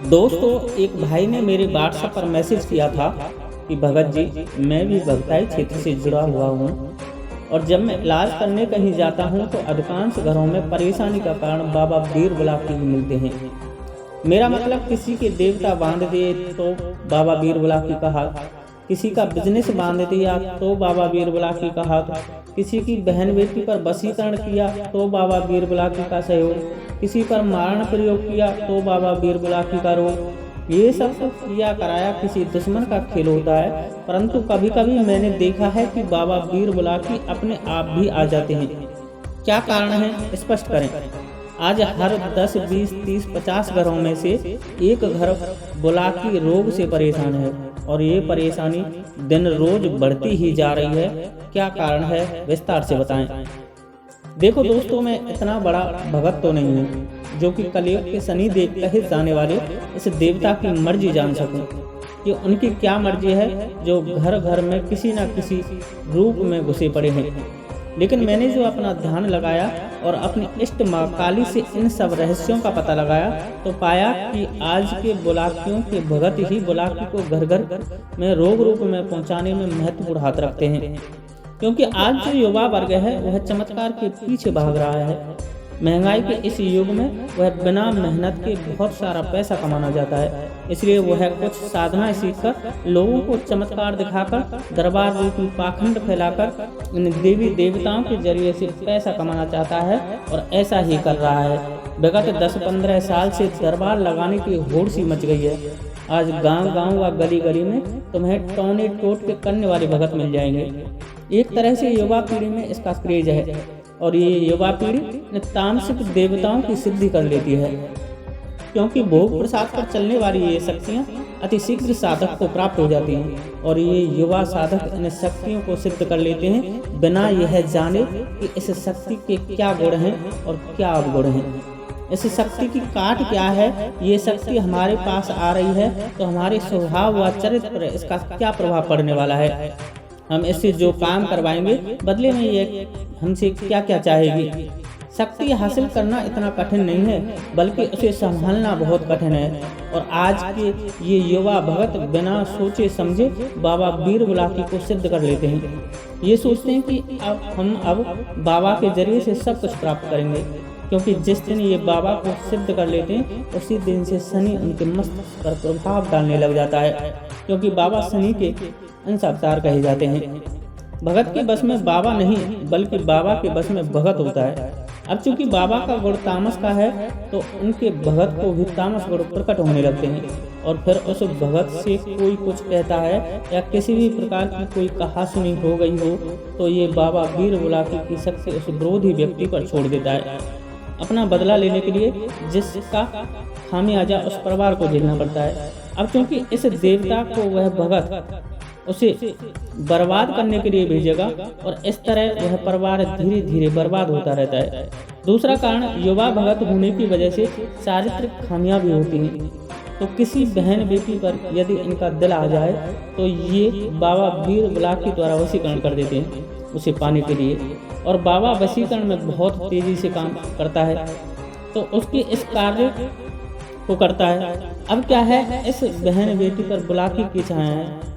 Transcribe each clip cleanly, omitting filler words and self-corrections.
दोस्तों, एक भाई ने मेरे व्हाट्सएप पर मैसेज किया था कि भगत जी, मैं भी भगताई क्षेत्र से जुड़ा हुआ हूँ और जब मैं इलाज करने कहीं जाता हूँ तो अधिकांश घरों में परेशानी का कारण बाबा बीर बुलाक ही मिलते हैं। मेरा मतलब किसी के देवता बांध दे तो बाबा बीर बुलाक की कहा, किसी का बिजनेस बांध दिया तो बाबा बीर बुलाक की कहा, किसी की बहन बेटी पर वशीकरण किया तो बाबा बीर बुलाक का सहयोग, किसी पर मारण प्रयोग किया तो बाबा बीर बुलाक का रोग। ये सब किया कराया किसी दुश्मन का खेल होता है, परंतु कभी कभी मैंने देखा है कि बाबा बीर बुलाकी अपने आप भी आ जाते हैं। क्या कारण है, स्पष्ट करें। आज हर 10, 20, 30, 50 घरों में से एक घर बुलाकी रोग से परेशान है और ये परेशानी दिन रोज बढ़ती ही जा रही है। क्या कारण है, विस्तार से बताएं। देखो दोस्तों, मैं इतना बड़ा भगत तो नहीं हूँ जो कि कलयुग के शनि देव कहे जाने वाले इस देवता की मर्जी जान सकूं कि उनकी क्या मर्जी है जो घर घर में किसी न किसी रूप में घुसे पड़े हैं। लेकिन मैंने जो अपना ध्यान लगाया और अपनी इष्ट माँ काली से इन सब रहस्यों का पता लगाया तो पाया कि आज के बुलाकियों के भगत ही बुलाकी को घर घर में रोग रूप में पहुँचाने में महत्वपूर्ण हाथ रखते हैं। क्योंकि आज जो युवा वर्ग है वह चमत्कार के पीछे भाग रहा है। महंगाई के इस युग में वह बिना मेहनत के बहुत सारा पैसा कमाना चाहता है, इसलिए वह कुछ साधना सीखकर लोगों को चमत्कार दिखाकर दरबार रूपी पाखंड फैलाकर इन देवी देवताओं के जरिए से पैसा कमाना चाहता है और ऐसा ही कर रहा है। विगत 10-15 साल से दरबार लगाने की होड़ सी मच गई है। आज गांव गांव व गली गली में तुम्हें टोने टोट के करने वाले भगत मिल जाएंगे। एक तरह से युवा पीढ़ी में इसका क्रेज है और ये युवा पीढ़ी तामसिक देवताओं की सिद्धि कर लेती है, क्योंकि भोग प्रसाद पर चलने वाली ये शक्तियाँ अति शीघ्र साधक को प्राप्त हो जाती हैं और ये युवा साधक इन शक्तियों को सिद्ध कर लेते हैं बिना यह जाने कि इस शक्ति के क्या गुण हैं और क्या अवगुण हैं। इस शक्ति की काट क्या है, ये शक्ति हमारे पास आ रही है तो हमारे स्वभाव व चरित्र पर इसका क्या प्रभाव पड़ने वाला है। हम इससे जो काम करवाएंगे बदले में ये हमसे क्या क्या चाहेगी। शक्ति हासिल करना इतना कठिन नहीं है, बल्कि उसे संभालना बहुत कठिन है। और आज के ये युवा भगत बिना सोचे समझे बाबा बीर बुलाकी को सिद्ध कर लेते हैं। ये सोचते हैं कि अब बाबा के जरिए से सब कुछ प्राप्त करेंगे, क्योंकि जिस दिन ये बाबा को सिद्ध कर लेते हैं उसी दिन से शनि उनके मस्तिष्क पर प्रभाव डालने लग जाता है, क्योंकि बाबा शनि के अंश अवतार कहे जाते हैं। भगत के बस में बाबा नहीं, बल्कि बाबा के बस में भगत होता है। अब चूंकि बाबा का गुण तामस का है तो उनके भगत को भी तामस गुण प्रकट होने लगते हैं और फिर उस भगत से कोई कुछ कहता है या किसी भी प्रकार की कोई कहासुनी हो गई हो तो ये बाबा बीर बुलाकी की शक्ति उस विरोधी व्यक्ति पर छोड़ देता है, अपना बदला लेने के लिए, जिसका खामियाजा उस परिवार को झेलना पड़ता है। अब चूंकि इस देवता को वह भगत उसे बर्बाद करने के लिए भेजेगा और इस तरह वह परिवार धीरे धीरे बर्बाद होता रहता है। दूसरा कारण, युवा भगत होने की वजह से चारित्रिक खामियां भी होती हैं। तो किसी बहन बेटी पर यदि इनका दिल आ जाए तो ये बाबा बीर बुलाकी द्वारा वशीकरण कर देते हैं उसे पाने के लिए, और बाबा वशीकरण में बहुत तेजी से काम करता है तो उसके इस कार्य को करता है। अब क्या है, इस बहन बेटी पर बुलाकी की छाया है।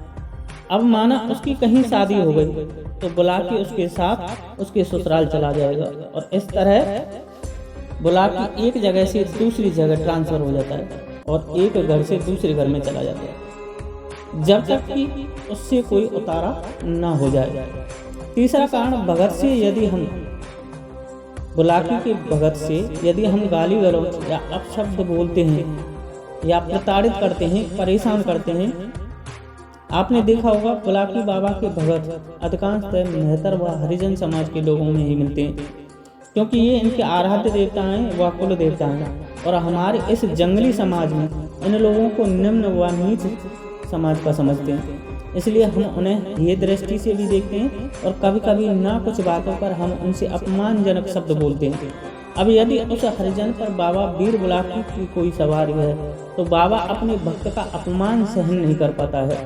अब माना उसकी कहीं शादी हो गई तो बुलाकी उसके साथ उसके ससुराल चला जाएगा और इस तरह बुलाकी एक जगह से दूसरी जगह ट्रांसफर हो जाता है और एक घर से दूसरे घर में चला जाता है जब तक कि उससे कोई उतारा ना हो जाए। तीसरा कारण, भगत से यदि हम बुलाकी के भगत से यदि हम गाली गलौज या अपशब्द बोलते हैं या प्रताड़ित करते हैं, परेशान करते हैं। आपने देखा होगा बुलाकी बाबा के भगत अधिकांशतः मेहतर व हरिजन समाज के लोगों में ही मिलते हैं, क्योंकि ये इनके आराध्य देवता हैं व कुल देवता हैं और हमारे इस जंगली समाज में इन लोगों को निम्न व नीच समाज का समझते हैं। इसलिए हम उन्हें ये दृष्टि से भी देखते हैं और कभी कभी ना कुछ बातों पर हम उनसे अपमानजनक शब्द बोलते हैं। अब यदि उस हरिजन पर बाबा बीर बुलाकी की कोई सवारी है तो बाबा अपने भक्त का अपमान सहन नहीं कर पाता है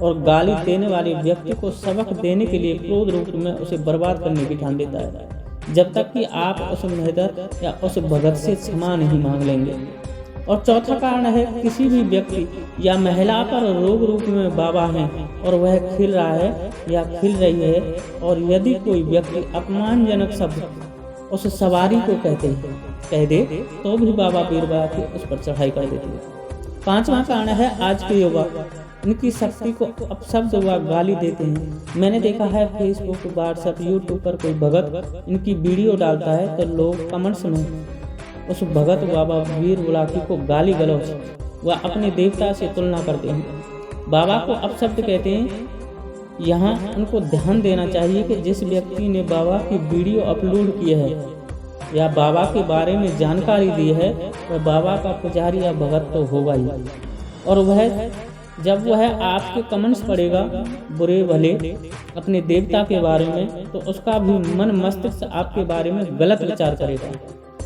और गाली देने वाले व्यक्ति को सबक देने के लिए क्रोध रूप में उसे बर्बाद करने की ठान देता है, जब तक कि आप उस मेहतर या उस भगत से क्षमा नहीं मांग लेंगे। और चौथा कारण है किसी भी व्यक्ति या महिला पर रोग रूप में बाबा हैं और वह खिल रहा है या खिल रही है, और यदि कोई व्यक्ति अपमानजनक शब्द उस सवारी को कह दे तो भी बाबा बीरबल उस पर चढ़ाई कर देते हैं। पांचवा कारण है आज के युवा इनकी शक्ति को अपशब्द व गाली देते हैं। मैंने देखा है फेसबुक, व्हाट्सएप, यूट्यूब पर कोई भगत इनकी वीडियो डालता है तो लोग कमेंट्स में उस भगत बाबा वीर बुलाकी को गाली गलौज व अपने देवता से तुलना करते हैं, बाबा को अपशब्द कहते हैं। यहाँ उनको ध्यान देना चाहिए कि जिस व्यक्ति ने बाबा की वीडियो अपलोड की है या बाबा के बारे में जानकारी दी है वह बाबा का पुजारी या भगत तो होगा ही, और वह जब वह आपके कमेंट्स पढ़ेगा बुरे भले अपने देवता के बारे में तो उसका भी मन मस्तिष्क आपके बारे में गलत विचार करेगा।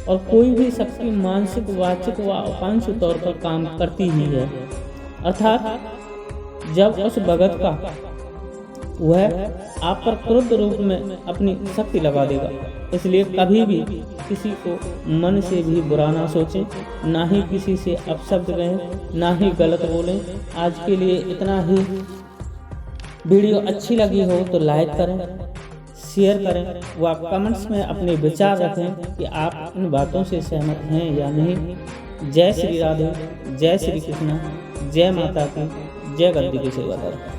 और कोई भी शक्ति मानसिक, वाचिक व आकांक्षी तौर पर काम करती ही है, अर्थात जब उस भगत का वह आप पर क्रुद्ध रूप में अपनी शक्ति लगा देगा। इसलिए कभी भी किसी को मन से भी बुरा ना सोचें, ना ही किसी से अपशब्द कहें, ना ही गलत बोलें। आज के लिए इतना ही। वीडियो अच्छी लगी हो तो लाइक करें, शेयर करें व कमेंट्स में अपने विचार रखें कि आप इन बातों से सहमत हैं या नहीं। जय श्री राधे, जय श्री कृष्ण, जय माता की, जय गद्दी की सेवादार।